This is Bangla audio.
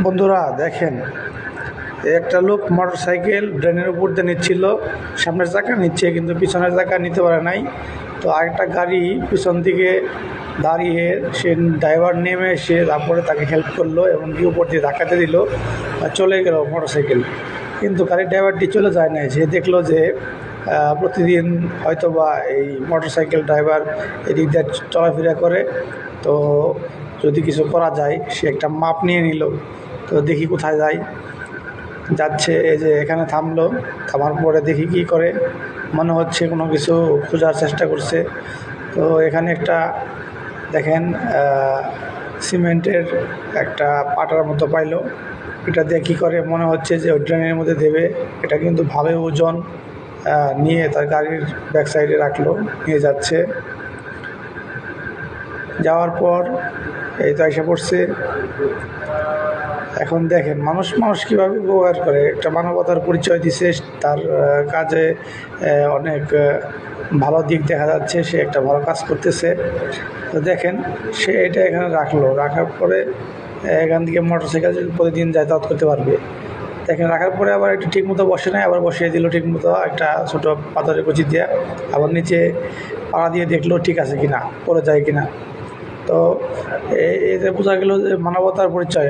বন্ধুরা দেখেন, একটা লোক মোটরসাইকেল ড্রেনের উপর দিয়ে নিচ্ছিল। সামনের চাকা নিচ্ছে কিন্তু পিছনের চাকা নিতে পারে নাই। তো আরেকটা গাড়ি পিছন দিকে দাঁড়িয়ে সে ড্রাইভার নেমে এসে তারপরে তাকে হেল্প করলো এবং কি উপর দিয়ে ধাক্কাতে দিল আর চলে গেল মোটরসাইকেল। কিন্তু গাড়ির ড্রাইভারটি চলে যায় না, সে দেখলো যে প্রতিদিন হয়তোবা এই মোটরসাইকেল ড্রাইভার এদিক দিয়ে চলাফেরা করে, তো যদি কিছু করা যায় সে একটা মাপ নিয়ে নিল। তো দেখি কোথায় যায়, যাচ্ছে এই যে এখানে থামলো। থামার পরে দেখি কি করে, মনে হচ্ছে কোনো কিছু খোঁজার চেষ্টা করছে। তো এখানে একটা দেখেন সিমেন্টের একটা পাটার মতো পাইলো। এটা দিয়ে কী করে, মনে হচ্ছে যে ওই ড্রেনের মধ্যে দেবে। এটা কিন্তু ভালোই ওজন, নিয়ে তার গাড়ির ব্যাক সাইডে রাখলো, নিয়ে যাচ্ছে। যাওয়ার পর এই তো এসে পড়ছে। এখন দেখেন মানুষ মানুষ কীভাবে ব্যবহার করে, একটা মানবতার পরিচয় দিছে তার কাজে। অনেক ভালো দিক দেখা যাচ্ছে, সে একটা ভালো কাজ করতেছে। তো দেখেন সে এটা এখানে রাখলো, রাখার পরে এখান থেকে মোটরসাইকেল প্রতিদিন যাতায়াত করতে পারবে। দেখেন রাখার পরে আবার একটু ঠিক মতো বসে নেয়, আবার বসিয়ে দিল ঠিক মতো একটা ছোটো পাথরের কুচি দিয়ে। আবার নিচে পাড়া দিয়ে দেখলো ঠিক আছে কিনা, পড়ে যায় কিনা। তো এতে বোঝা গেল যে মানবতার পরিচয়।